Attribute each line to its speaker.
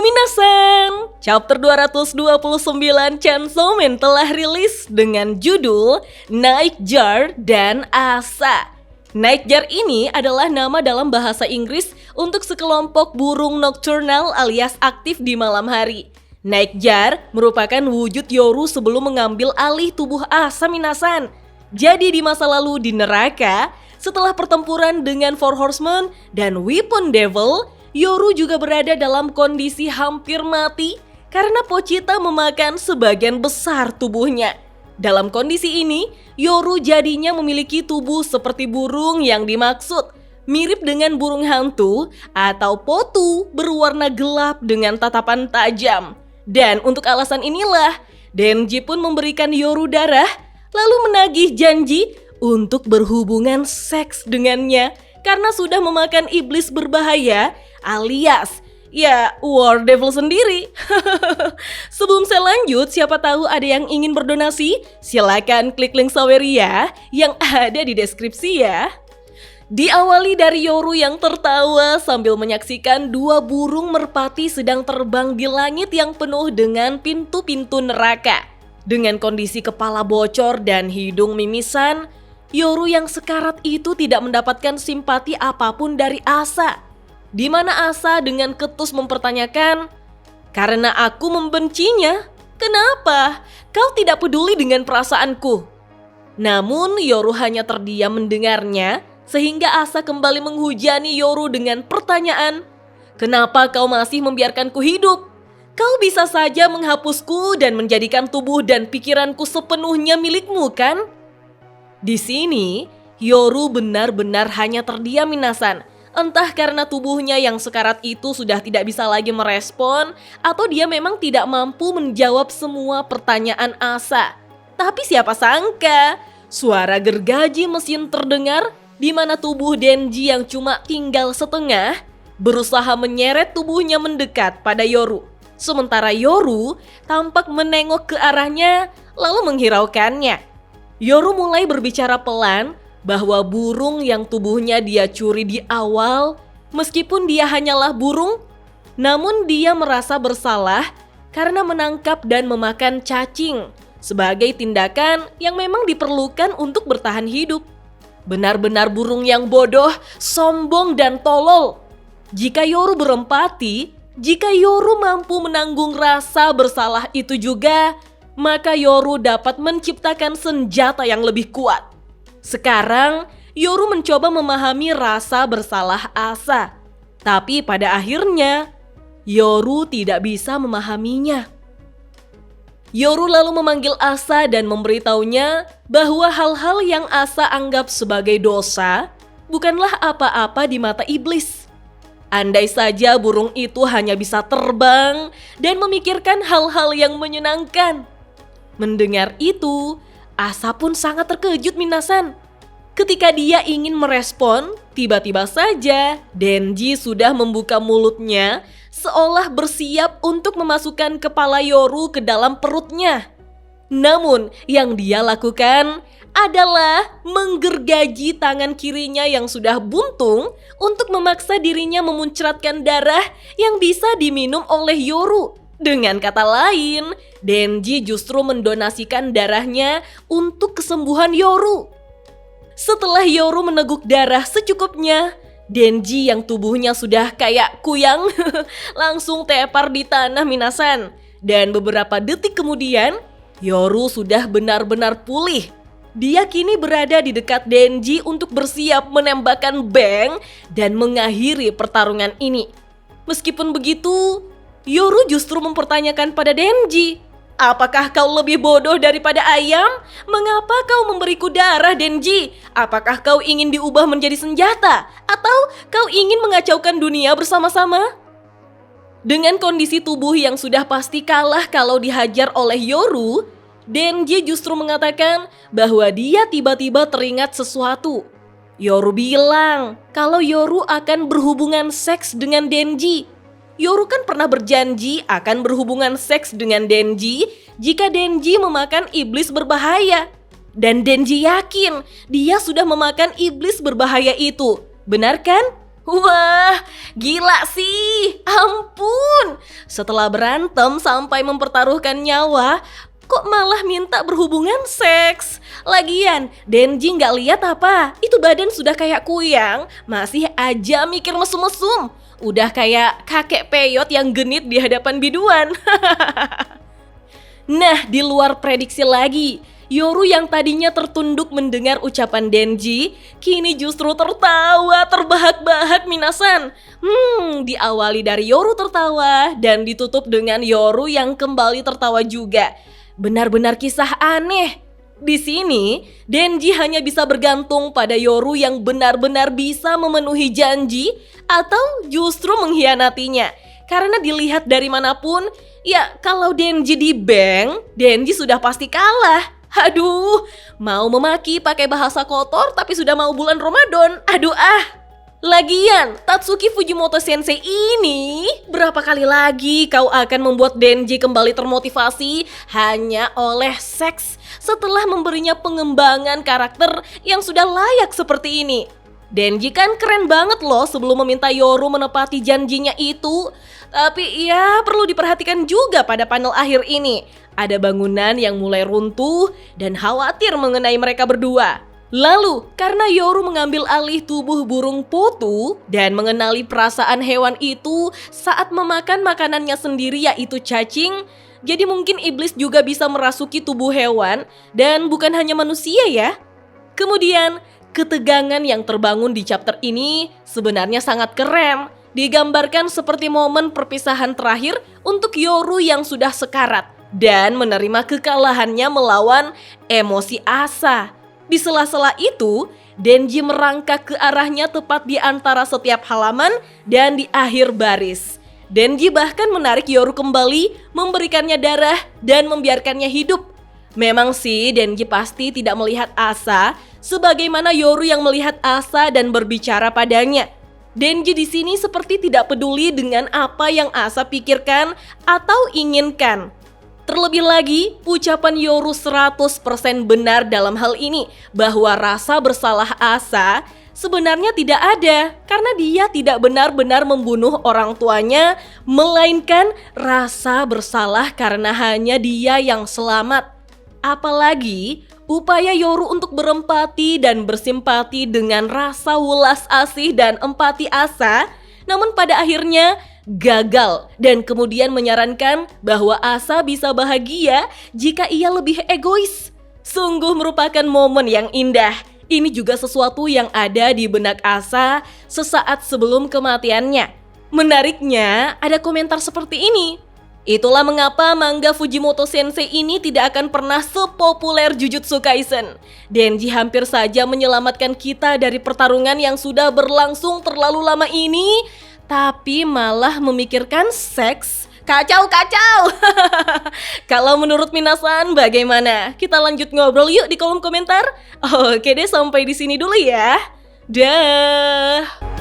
Speaker 1: minasan! Chapter 229 Chainsaw Man telah rilis dengan judul Nightjar dan Asa. Nightjar ini adalah nama dalam bahasa Inggris untuk sekelompok burung nocturnal alias aktif di malam hari. Nightjar merupakan wujud Yoru sebelum mengambil alih tubuh Asa minasan. Jadi di masa lalu di neraka, setelah pertempuran dengan Four Horsemen dan Weapon Devil, Yoru juga berada dalam kondisi hampir mati karena Pochita memakan sebagian besar tubuhnya. Dalam kondisi ini, Yoru jadinya memiliki tubuh seperti burung yang dimaksud, mirip dengan burung hantu atau potu berwarna gelap dengan tatapan tajam. Dan untuk alasan inilah, Denji pun memberikan Yoru darah, lalu menagih janji untuk berhubungan seks dengannya karena sudah memakan iblis berbahaya alias ya War Devil sendiri. Sebelum saya lanjut, siapa tahu ada yang ingin berdonasi, silakan klik link Saweria yang ada di deskripsi ya. Diawali dari Yoru yang tertawa sambil menyaksikan dua burung merpati sedang terbang di langit yang penuh dengan pintu-pintu neraka. Dengan kondisi kepala bocor dan hidung mimisan, Yoru yang sekarat itu tidak mendapatkan simpati apapun dari Asa. Di mana Asa dengan ketus mempertanyakan, "Karena aku membencinya, kenapa? Kau tidak peduli dengan perasaanku?" Namun Yoru hanya terdiam mendengarnya, sehingga Asa kembali menghujani Yoru dengan pertanyaan, "Kenapa kau masih membiarkanku hidup? Kau bisa saja menghapusku dan menjadikan tubuh dan pikiranku sepenuhnya milikmu, kan?" Di sini, Yoru benar-benar hanya terdiam minasan. Entah karena tubuhnya yang sekarat itu sudah tidak bisa lagi merespon, atau dia memang tidak mampu menjawab semua pertanyaan Asa. Tapi siapa sangka, suara gergaji mesin terdengar di mana tubuh Denji yang cuma tinggal setengah berusaha menyeret tubuhnya mendekat pada Yoru. Sementara Yoru tampak menengok ke arahnya lalu menghiraukannya. Yoru mulai berbicara pelan bahwa burung yang tubuhnya dia curi di awal, meskipun dia hanyalah burung, namun dia merasa bersalah karena menangkap dan memakan cacing sebagai tindakan yang memang diperlukan untuk bertahan hidup. Benar-benar burung yang bodoh, sombong dan tolol. Jika Yoru berempati, jika Yoru mampu menanggung rasa bersalah itu juga, maka Yoru dapat menciptakan senjata yang lebih kuat. Sekarang, Yoru mencoba memahami rasa bersalah Asa. Tapi pada akhirnya, Yoru tidak bisa memahaminya. Yoru lalu memanggil Asa dan memberitahunya bahwa hal-hal yang Asa anggap sebagai dosa bukanlah apa-apa di mata iblis. Andai saja burung itu hanya bisa terbang dan memikirkan hal-hal yang menyenangkan. Mendengar itu, Asa pun sangat terkejut minasan. Ketika dia ingin merespon, tiba-tiba saja Denji sudah membuka mulutnya seolah bersiap untuk memasukkan kepala Yoru ke dalam perutnya. Namun yang dia lakukan adalah menggergaji tangan kirinya yang sudah buntung untuk memaksa dirinya memuncratkan darah yang bisa diminum oleh Yoru. Dengan kata lain, Denji justru mendonasikan darahnya untuk kesembuhan Yoru. Setelah Yoru meneguk darah secukupnya, Denji yang tubuhnya sudah kayak kuyang langsung tepar di tanah minasan. Dan beberapa detik kemudian, Yoru sudah benar-benar pulih. Dia kini berada di dekat Denji untuk bersiap menembakkan beng dan mengakhiri pertarungan ini. Meskipun begitu, Yoru justru mempertanyakan pada Denji, "Apakah kau lebih bodoh daripada ayam? Mengapa kau memberiku darah, Denji? Apakah kau ingin diubah menjadi senjata? Atau kau ingin mengacaukan dunia bersama-sama?" Dengan kondisi tubuh yang sudah pasti kalah kalau dihajar oleh Yoru, Denji justru mengatakan bahwa dia tiba-tiba teringat sesuatu. Yoru bilang kalau Yoru akan berhubungan seks dengan Denji. Yoru kan pernah berjanji akan berhubungan seks dengan Denji jika Denji memakan iblis berbahaya. Dan Denji yakin dia sudah memakan iblis berbahaya itu. Benar kan? Wah, gila sih. Ampun, Setelah berantem sampai mempertaruhkan nyawa, kok malah minta berhubungan seks? Lagian, Denji nggak lihat apa? Itu badan sudah kayak kuyang, masih aja mikir mesum-mesum. Udah kayak kakek peyot yang genit di hadapan biduan. Nah, di luar prediksi lagi, Yoru yang tadinya tertunduk mendengar ucapan Denji, kini justru tertawa terbahak-bahak minasan. Diawali dari Yoru tertawa dan ditutup dengan Yoru yang kembali tertawa juga. Benar-benar kisah aneh. Di sini, Denji hanya bisa bergantung pada Yoru yang benar-benar bisa memenuhi janji atau justru mengkhianatinya. Karena dilihat dari manapun, ya kalau Denji di bank, Denji sudah pasti kalah. Aduh, mau memaki pakai bahasa kotor tapi sudah mau bulan Ramadan. Aduh Lagian, Tatsuki Fujimoto Sensei ini berapa kali lagi kau akan membuat Denji kembali termotivasi hanya oleh seks setelah memberinya pengembangan karakter yang sudah layak seperti ini? Denji kan keren banget loh sebelum meminta Yoru menepati janjinya itu. Tapi ya perlu diperhatikan juga pada panel akhir ini. Ada bangunan yang mulai runtuh dan khawatir mengenai mereka berdua. Lalu, karena Yoru mengambil alih tubuh burung Potu dan mengenali perasaan hewan itu saat memakan makanannya sendiri yaitu cacing, jadi mungkin iblis juga bisa merasuki tubuh hewan dan bukan hanya manusia ya. Kemudian, ketegangan yang terbangun di chapter ini sebenarnya sangat keren. Digambarkan seperti momen perpisahan terakhir untuk Yoru yang sudah sekarat dan menerima kekalahannya melawan emosi Asa. Di sela-sela itu, Denji merangkak ke arahnya tepat di antara setiap halaman dan di akhir baris. Denji bahkan menarik Yoru kembali, memberikannya darah dan membiarkannya hidup. Memang sih Denji pasti tidak melihat Asa sebagaimana Yoru yang melihat Asa dan berbicara padanya. Denji di sini seperti tidak peduli dengan apa yang Asa pikirkan atau inginkan. Terlebih lagi, ucapan Yoru 100% benar dalam hal ini bahwa rasa bersalah Asa sebenarnya tidak ada karena dia tidak benar-benar membunuh orang tuanya, melainkan rasa bersalah karena hanya dia yang selamat. Apalagi upaya Yoru untuk berempati dan bersimpati dengan rasa welas asih dan empati Asa, namun pada akhirnya gagal dan kemudian menyarankan bahwa Asa bisa bahagia jika ia lebih egois. Sungguh merupakan momen yang indah. Ini juga sesuatu yang ada di benak Asa sesaat sebelum kematiannya. Menariknya, ada komentar seperti ini. Itulah mengapa manga Fujimoto Sensei ini tidak akan pernah sepopuler Jujutsu Kaisen. Denji hampir saja menyelamatkan kita dari pertarungan yang sudah berlangsung terlalu lama ini, tapi malah memikirkan seks. Kacau. Kalau menurut minasan bagaimana? Kita lanjut ngobrol yuk di kolom komentar. Oke deh, sampai di sini dulu ya. Dah.